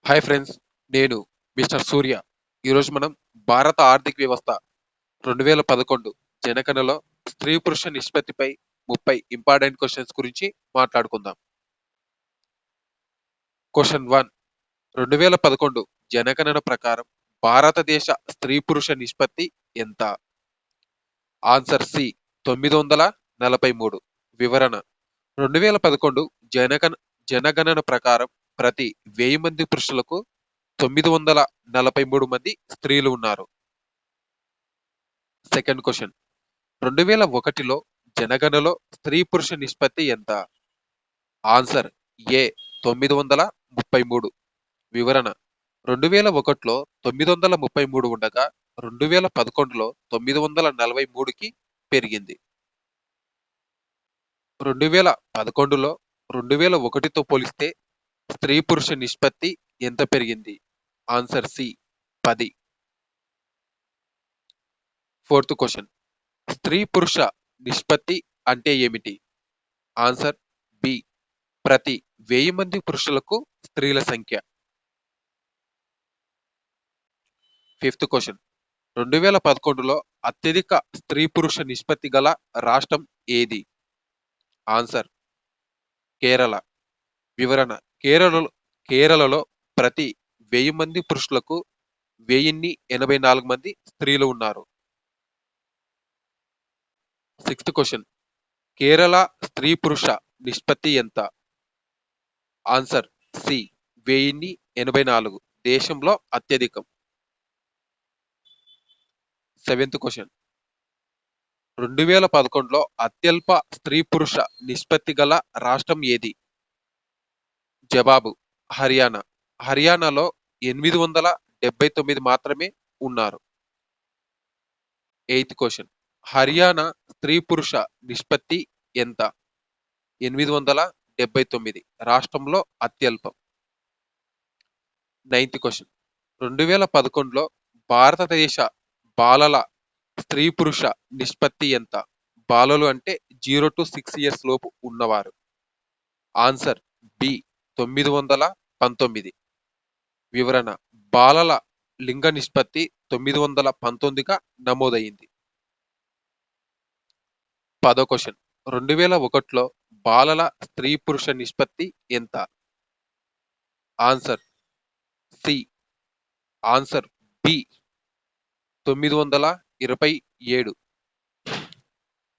Hi friends, నేను mister సూర్య. ఈరోజు మనం భారత ఆర్థిక వ్యవస్థ 2011 జనగణనలో స్త్రీ పురుష నిష్పత్తిపై 30 ఇంపార్టెంట్ క్వశ్చన్స్ గురించి మాట్లాడుకుందాం. క్వశ్చన్ 1. 2011 జనగణన ప్రకారం భారతదేశ స్త్రీ పురుష నిష్పత్తి ఎంత? Answer C 943. వివరణ: 2011 జనగణ జనగణన ప్రకారం ప్రతి 1000 మంది పురుషులకు 943 మంది స్త్రీలు ఉన్నారు. సెకండ్ క్వశ్చన్: 2001లో జనగణనలో స్త్రీ పురుష నిష్పత్తి ఎంత? ఆన్సర్ ఏ 933. వివరణ: 2001లో 933 ఉండగా 2011లో 943కి పెరిగింది. 2011లో 2001తో పోలిస్తే స్త్రీ పురుష నిష్పత్తి ఎంత పెరిగింది? Answer C 10. ఫోర్త్ క్వశ్చన్: స్త్రీ పురుష నిష్పత్తి అంటే ఏమిటి? ఆన్సర్ బి ప్రతి 1000 మంది పురుషులకు స్త్రీల సంఖ్య. ఫిఫ్త్ క్వశ్చన్: 2011లో అత్యధిక స్త్రీ పురుష నిష్పత్తి గల రాష్ట్రం ఏది? ఆన్సర్ కేరళ. వివరణ: కేరళలో ప్రతి 1000 మంది పురుషులకు 1084 మంది స్త్రీలు ఉన్నారు. సిక్స్త్ క్వశ్చన్: కేరళ స్త్రీ పురుష నిష్పత్తి ఎంత? ఆన్సర్ సి 1084, దేశంలో అత్యధికం. సెవెంత్ క్వశ్చన్: 2011లో అత్యల్ప స్త్రీ పురుష నిష్పత్తి గల రాష్ట్రం ఏది? జవాబు హర్యానా. హర్యానాలో 879 మాత్రమే ఉన్నారు. ఎయిత్ క్వశ్చన్: హర్యానా స్త్రీ పురుష నిష్పత్తి ఎంత? 879, రాష్ట్రంలో అత్యల్పం. నైన్త్ క్వశ్చన్: 2011లో భారతదేశ బాలల స్త్రీ పురుష నిష్పత్తి ఎంత? బాలలు అంటే 0 to 6 years లోపు ఉన్నవారు. Answer B 919. వివరణ: బాలల లింగ నిష్పత్తి 919గా నమోదైంది. పదో క్వశ్చన్: 2001లో బాలల స్త్రీ పురుష నిష్పత్తి ఎంత? Answer C answer B 927.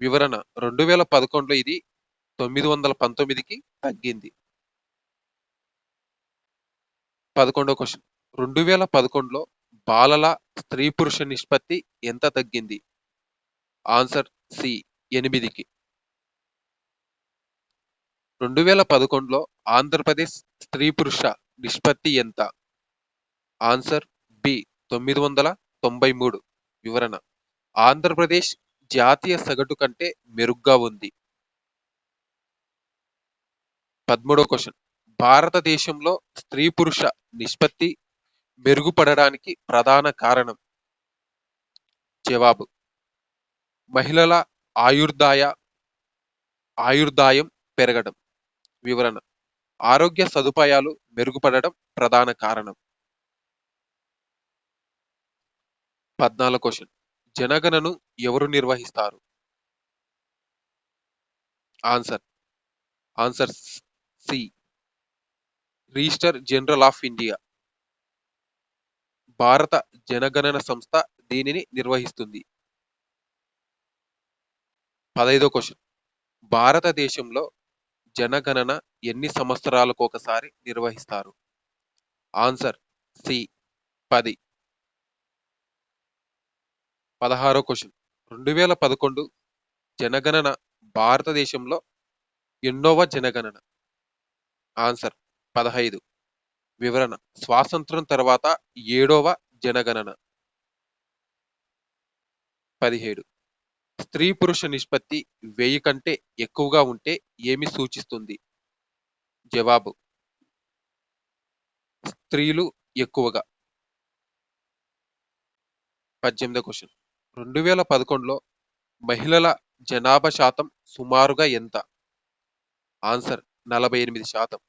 వివరణ: 2011లో ఇది 919కి తగ్గింది. 11వ క్వశ్చన్: 2011లో బాలల స్త్రీ పురుష నిష్పత్తి ఎంత తగ్గింది? ఆన్సర్ సి 8కి. 2011లో ఆంధ్రప్రదేశ్ స్త్రీ పురుష నిష్పత్తి ఎంత? Answer B 993. వివరణ: ఆంధ్రప్రదేశ్ జాతీయ సగటు కంటే మెరుగ్గా ఉంది. 13వ క్వశ్చన్: భారతదేశంలో స్త్రీ పురుష నిష్పత్తి మెరుగుపడడానికి ప్రధాన కారణం? జవాబు మహిళల ఆయుర్దాయం పెరగడం. వివరణ: ఆరోగ్య సదుపాయాలు మెరుగుపడడం ప్రధాన కారణం. 14వ క్వశ్చన్: జనగణను ఎవరు నిర్వహిస్తారు? Answer C registrar general of India. భారత జనగణన సంస్థ దీనిని నిర్వహిస్తుంది. 15వ క్వశ్చన్: భారతదేశంలో జనగణన ఎన్ని సంవత్సరాలకు ఒకసారి నిర్వహిస్తారు? Answer C 10. 16వ క్వశ్చన్: 2011 జనగణన భారతదేశంలో ఎన్నోవ జనగణన? ఆన్సర్ 15. వివరణ: స్వాతంత్రం తర్వాత 7వ జనగణన. 17. స్త్రీ పురుష నిష్పత్తి 1000 కంటే ఎక్కువగా ఉంటే ఏమి సూచిస్తుంది? జవాబు స్త్రీలు ఎక్కువగా. 18వ క్వశ్చన్: 2011లో మహిళల జనాభా శాతం సుమారుగా ఎంత? ఆన్సర్ 48%.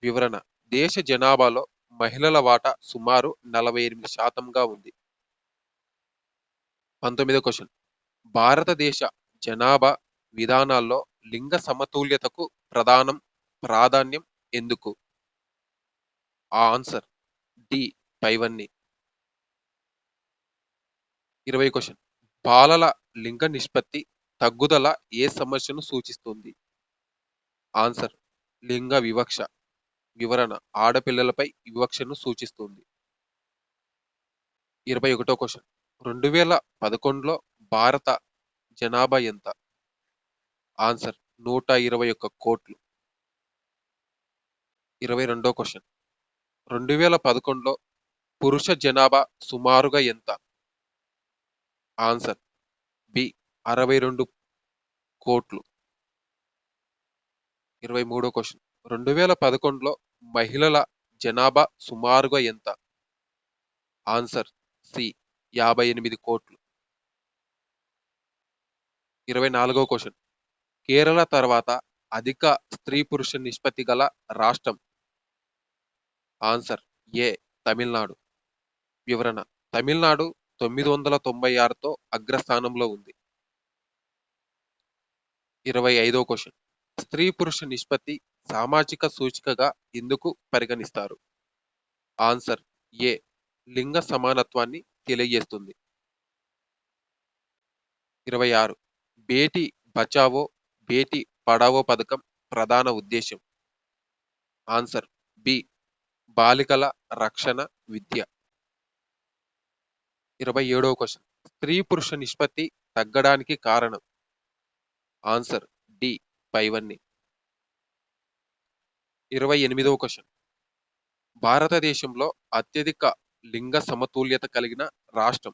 వివరణ: దేశ జనాభాలో మహిళల వాటా సుమారు 48% ఉంది. 19వ క్వశ్చన్. భారతదేశ జనాభా విధానాల్లో లింగ సమతుల్యతకు ప్రాధాన్యం ఎందుకు? ఆన్సర్ డి పైవన్నీ. 20వ క్వశ్చన్. బాలల లింగ నిష్పత్తి తగ్గుదల ఏ సమస్యను సూచిస్తుంది? ఆన్సర్ లింగ వివక్ష. వివరణ ఆడపిల్లలపై వివక్షను సూచిస్తుంది. 21వ క్వశ్చన్. 2011లో భారత జనాభా ఎంత? ఆన్సర్ 121 కోట్లు. 22వ క్వశ్చన్. 2011లో పురుష జనాభా సుమారుగా ఎంత? ఆన్సర్ బి 62 కోట్లు. 23వ క్వశ్చన్. 2011లో మహిళల జనాభా సుమారుగా ఎంత? ఆన్సర్ సి 58 కోట్లు. 24వ క్వశ్చన్. కేరళ తర్వాత అధిక స్త్రీ పురుష నిష్పత్తి గల రాష్ట్రం? ఆన్సర్ ఏ తమిళనాడు. వివరణ తమిళనాడు 996తో అగ్రస్థానంలో ఉంది. 25వ క్వశ్చన్. స్త్రీ పురుష నిష్పత్తి సామాజిక సూచికగా ఎందుకు పరిగణిస్తారు? ఆన్సర్ ఏ లింగ సమానత్వాన్ని తెలియజేస్తుంది. 26. బేటీ బచావో బేటీ పడావో పథకం ప్రధాన ఉద్దేశం? ఆన్సర్ బి బాలికల రక్షణ విద్య. 27వ క్వశ్చన్. స్త్రీ పురుష నిష్పత్తి తగ్గడానికి కారణం? ఆన్సర్ డి పైవన్నీ. 28వ క్వశ్చన్. భారతదేశంలో అత్యధిక లింగ సమతుల్యత కలిగిన రాష్ట్రం?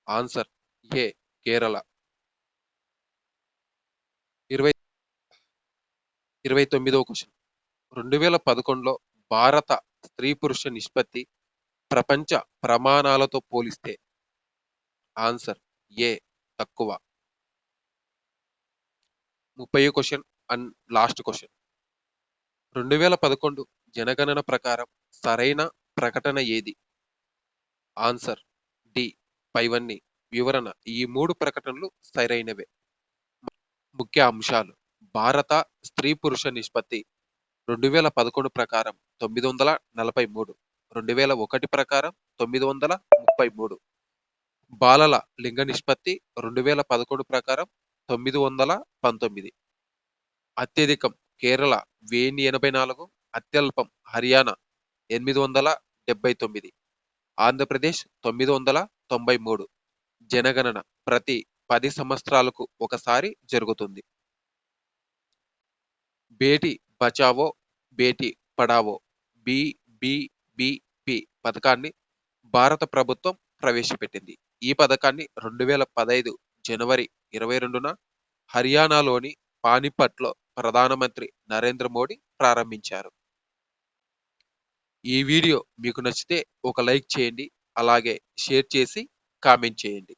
ఆన్సర్ ఏ కేరళ. 29వ క్వశ్చన్. 2011లో భారత స్త్రీ పురుష నిష్పత్తి ప్రపంచ ప్రమాణాలతో పోలిస్తే? ఆన్సర్ ఏ తక్కువ. 30వ క్వశ్చన్ అండ్ లాస్ట్ క్వశ్చన్. 2011 జనగణన ప్రకారం సరైన ప్రకటన ఏది? ఆన్సర్ డి పైవన్నీ. వివరణ ఈ 3 ప్రకటనలు సరైనవే. ముఖ్య అంశాలు. భారత స్త్రీ పురుష నిష్పత్తి 2011 ప్రకారం 943, 2001 ప్రకారం 933. బాలల లింగ నిష్పత్తి 2011 ప్రకారం 919. అత్యధికం కేరళ 1084, అత్యల్పం హర్యానా 879, ఆంధ్రప్రదేశ్ 993. జనగణన ప్రతి 10 సంవత్సరాలకు ఒకసారి జరుగుతుంది. బేటీ బచావో బేటీ పడావో BBBP పథకాన్ని భారత ప్రభుత్వం ప్రవేశపెట్టింది. ఈ పథకాన్ని 2015 జనవరి 22న హర్యానాలోని పానిపట్లో ప్రధానమంత్రి నరేంద్ర మోడీ ప్రారంభించారు. ఈ వీడియో మీకు నచ్చితే ఒక లైక్ చేయండి, అలాగే షేర్ చేసి కామెంట్ చేయండి.